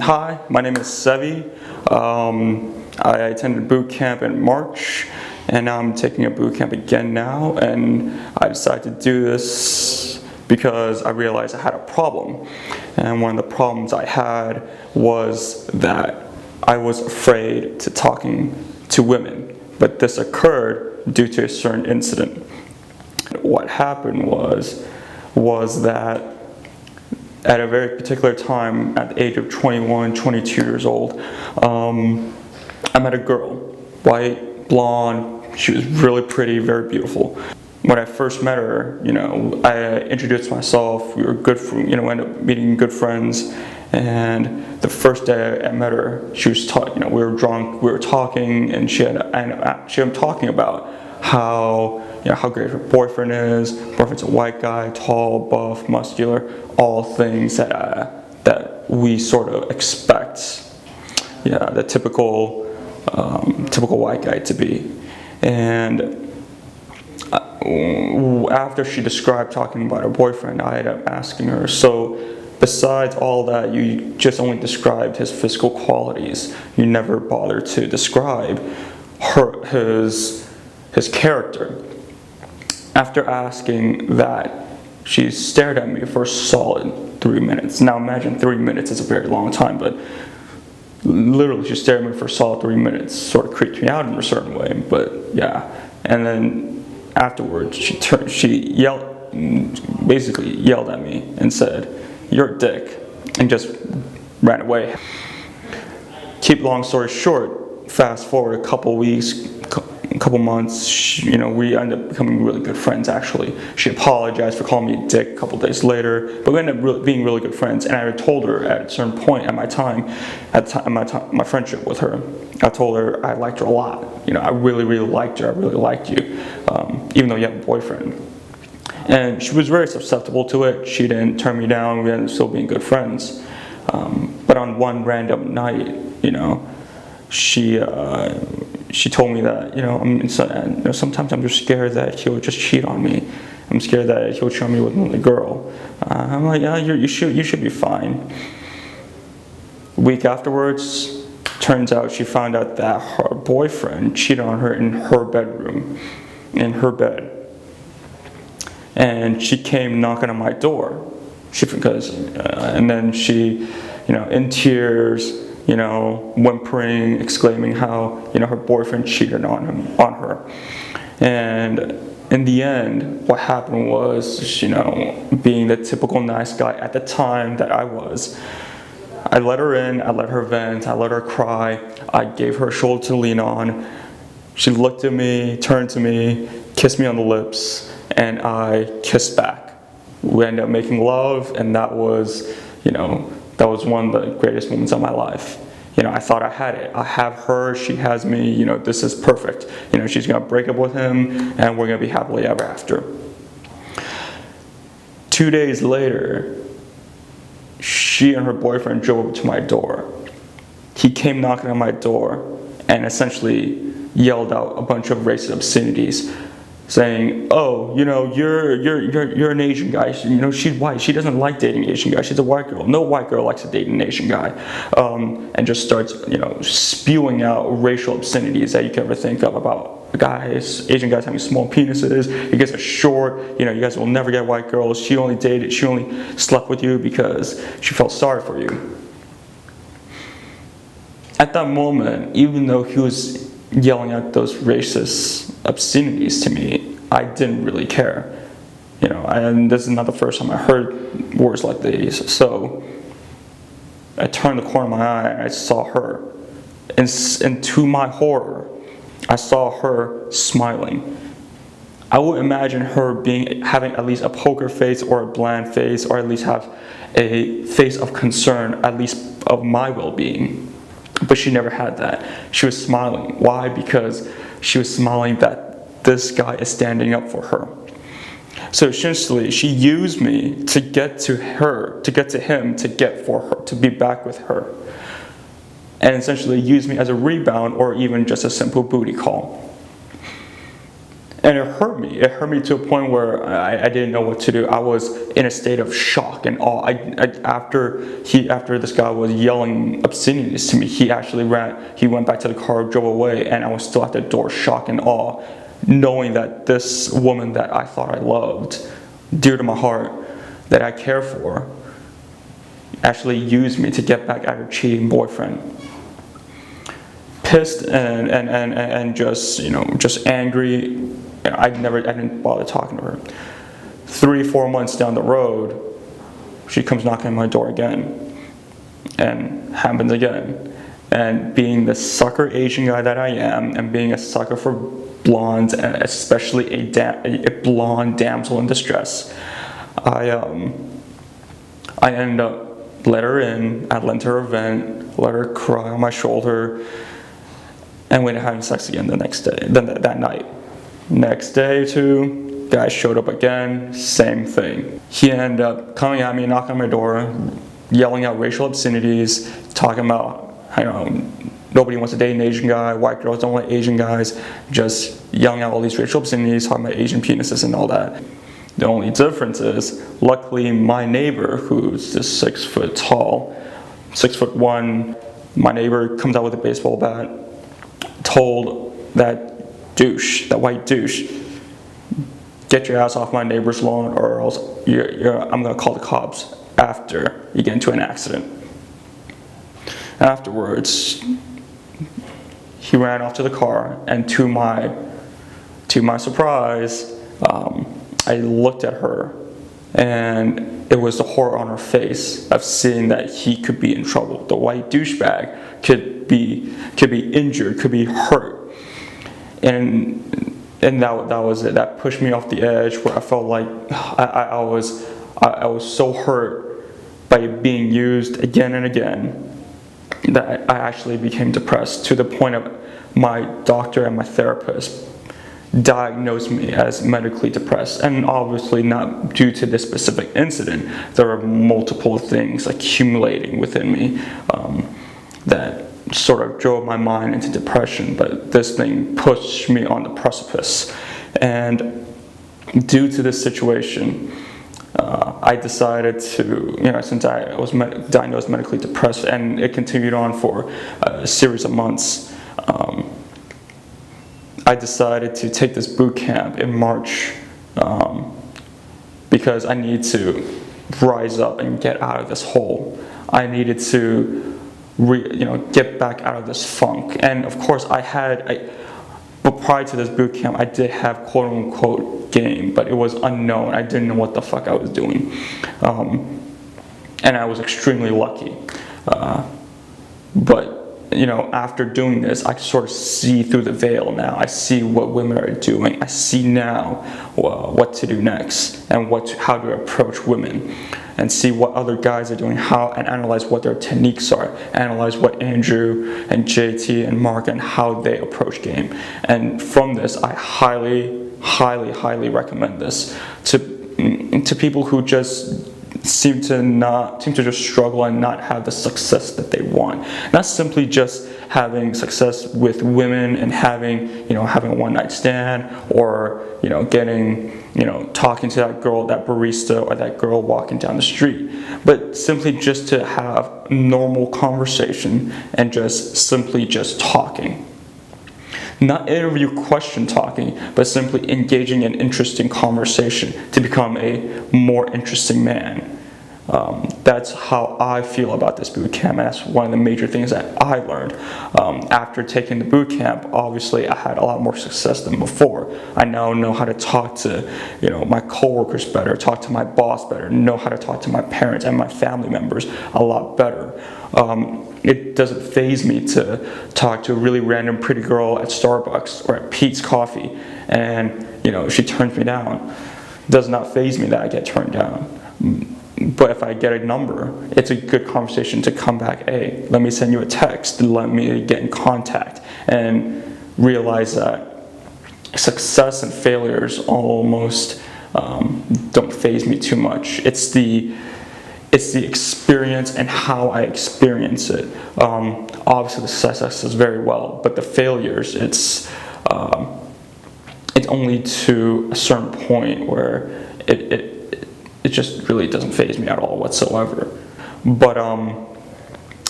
Hi, my name is Sevey. I attended boot camp in March, and now I'm taking a boot camp again now, and I decided to do this because I realized I had a problem. And one of the problems I had was that I was afraid to talking to women, but this occurred due to a certain incident. What happened was that at a very particular time, at the age of 21, 22 years old, I met a girl, white, blonde. She was really pretty, very beautiful. When I first met her, I introduced myself. We were good, ended up meeting good friends. And the first day I met her, she was talking. We were drunk. We were talking, and she was talking about how great her boyfriend is. Boyfriend's a white guy, tall, buff, muscular, all things that we sort of expect, the typical white guy to be. And after she described talking about her boyfriend, I ended up asking her, so besides all that, you just only described his physical qualities. You never bothered to describe his character. After asking that, she stared at me for a solid 3 minutes. Now imagine 3 minutes is a very long time, but literally she stared at me for a solid 3 minutes. Sort of creeped me out in a certain way, but yeah. And then afterwards, she basically yelled at me and said, "You're a dick," and just ran away. Keep long story short, fast forward a couple weeks, a couple months, we ended up becoming really good friends, actually. She apologized for calling me a dick a couple days later, but we ended up being really good friends. And I told her at a certain point in my friendship with her, I told her I liked her a lot. I really, really liked her. I really liked you, even though you have a boyfriend. And she was very susceptible to it. She didn't turn me down. We ended up still being good friends. But on one random night, she told me that, sometimes I'm just scared that he'll just cheat on me. I'm scared that he'll cheat on me with another girl. I'm like, yeah, you should be fine. A week afterwards, turns out she found out that her boyfriend cheated on her in her bedroom, in her bed. And she came knocking on my door. And then she, in tears, whimpering, exclaiming how, her boyfriend cheated on her. And in the end, what happened was, being the typical nice guy at the time that I was, I let her in, I let her vent, I let her cry, I gave her a shoulder to lean on. She looked at me, turned to me, kissed me on the lips, and I kissed back. We ended up making love, and that was one of the greatest moments of my life. I thought I had it. I have her, she has me, this is perfect. She's gonna break up with him, and we're gonna be happily ever after. 2 days later, she and her boyfriend drove up to my door. He came knocking on my door and essentially yelled out a bunch of racist obscenities, saying, "Oh, you're an Asian guy. She's white. She doesn't like dating Asian guys. She's a white girl. No white girl likes to date an Asian guy," and just starts, spewing out racial obscenities that you can ever think of about Asian guys having small penises. You guys are short. You guys will never get white girls. She only slept with you because she felt sorry for you. At that moment, even though he was yelling out those racist obscenities to me, I didn't really care. And this is not the first time I heard words like these. So I turned the corner of my eye and I saw her. And to my horror, I saw her smiling. I would imagine her having at least a poker face or a bland face, or at least have a face of concern, at least of my well-being. But she never had that. She was smiling. Why? Because she was smiling that this guy is standing up for her. So essentially, she used me to get to her, to get to him, to get for her, to be back with her. And essentially used me as a rebound or even just a simple booty call. And it hurt me. It hurt me to a point where I didn't know what to do. I was in a state of shock and awe. After this guy was yelling obscenities to me, he actually ran. He went back to the car, drove away, and I was still at the door, shock and awe, knowing that this woman that I thought I loved, dear to my heart, that I care for, actually used me to get back at her cheating boyfriend. Pissed and just angry. I didn't bother talking to her. 3-4 months down the road, she comes knocking on my door again, and happens again. And being the sucker Asian guy that I am, and being a sucker for blondes, and especially a blonde damsel in distress, I ended up let her in. I lent her a vent, let her cry on my shoulder, and we ended up having sex again the next day. That night. Next day too, guy showed up again, same thing. He ended up coming at me, knocking on my door, yelling out racial obscenities, talking about, nobody wants to date an Asian guy, white girls don't like Asian guys, just yelling out all these racial obscenities, talking about Asian penises and all that. The only difference is, luckily my neighbor, who's just 6 foot tall, 6'1", my neighbor comes out with a baseball bat, told that white douche, get your ass off my neighbor's lawn or else I'm going to call the cops after you get into an accident. Afterwards, he ran off to the car, and to my surprise, I looked at her, and it was the horror on her face of seeing that he could be in trouble. The white douchebag could be injured, could be hurt. And that was it. That pushed me off the edge, where I felt like I was so hurt by being used again and again that I actually became depressed, to the point of my doctor and my therapist diagnosed me as medically depressed. And obviously not due to this specific incident. There were multiple things accumulating within me that sort of drove my mind into depression, but this thing pushed me on the precipice. And due to this situation, I decided to, since I was diagnosed medically depressed, and it continued on for a series of months, I decided to take this boot camp in March because I needed to rise up and get out of this hole. I needed to get back out of this funk. And of course but prior to this boot camp, I did have quote unquote game, but it was unknown. I didn't know what the fuck I was doing. And I was extremely lucky. But after doing this, I sort of see through the veil now. I see what women are doing. I see now what to do next, and how to approach women, and see what other guys are doing, and analyze what their techniques are, analyze what Andrew and JT and Mark and how they approach game. And from this, I highly, highly, highly recommend this to people who just seem to just struggle and not have the success that they want. Not simply just having success with women and having a one-night stand, or talking to that girl, that barista, or that girl walking down the street, but simply just to have normal conversation and just talking. Not interview question talking, but simply engaging in interesting conversation to become a more interesting man. That's how I feel about this boot camp, and that's one of the major things that I learned. After taking the boot camp, obviously I had a lot more success than before. I now know how to talk to my coworkers better, talk to my boss better, know how to talk to my parents and my family members a lot better. It doesn't faze me to talk to a really random pretty girl at Starbucks or at Pete's Coffee, and she turns me down. It does not faze me that I get turned down. But if I get a number, it's a good conversation to come back, hey, let me send you a text, let me get in contact, and realize that success and failures almost don't faze me too much. It's the experience and how I experience it. Obviously the success is very well, but the failures, it's only to a certain point where it just really doesn't faze me at all whatsoever. But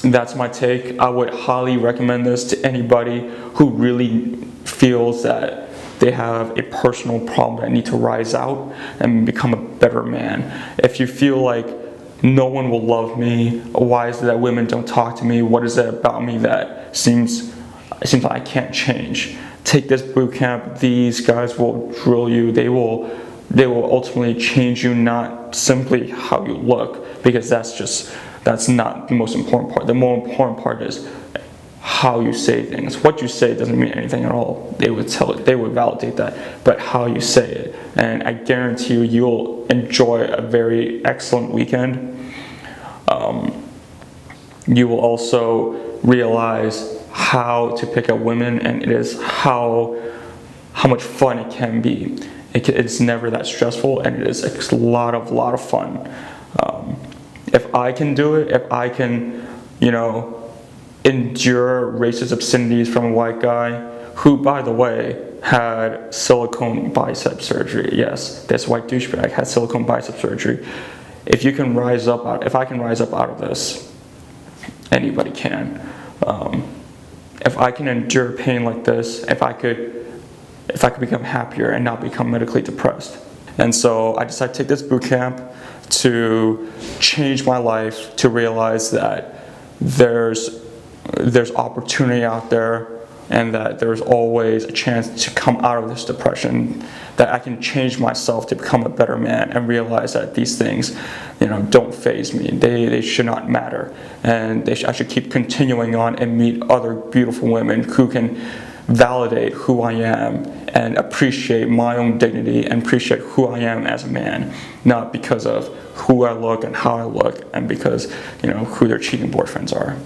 that's my take. I would highly recommend this to anybody who really feels that they have a personal problem that need to rise out and become a better man. If you feel like no one will love me, why is it that women don't talk to me, what is it about me that seems like I can't change? Take this boot camp. These guys will drill you. They will ultimately change you, not simply how you look, because that's not the most important part. The more important part is how you say things. What you say doesn't mean anything at all. They would validate that, but how you say it. And I guarantee you'll enjoy a very excellent weekend. You will also realize how to pick up women, and it is how much fun it can be. It's never that stressful, and it is a lot of fun. If I can do it, if I can, endure racist obscenities from a white guy who, by the way, had silicone bicep surgery. Yes, this white douchebag had silicone bicep surgery. If I can rise up out of this, anybody can. If I can endure pain like this, if I could become happier and not become medically depressed. And so I decided to take this boot camp to change my life, to realize that there's opportunity out there, and that there's always a chance to come out of this depression, that I can change myself to become a better man, and realize that these things, don't faze me. They should not matter, and I should keep continuing on and meet other beautiful women who can validate who I am and appreciate my own dignity and appreciate who I am as a man, not because of who I look and how I look, and because who their cheating boyfriends are.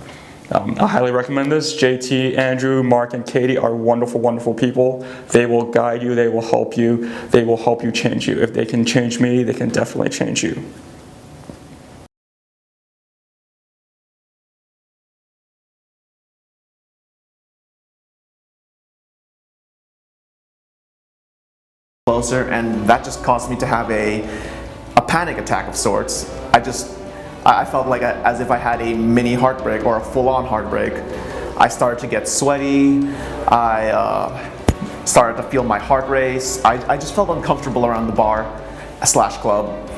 I highly recommend this. JT, Andrew, Mark, and Katie are wonderful, wonderful people. They will guide you. They will help you. They will help you change you. If they can change me, they can definitely change you. Closer, and that just caused me to have a panic attack of sorts. I felt like as if I had a mini heartbreak or a full-on heartbreak. I started to get sweaty. I started to feel my heart race. I just felt uncomfortable around the bar / club.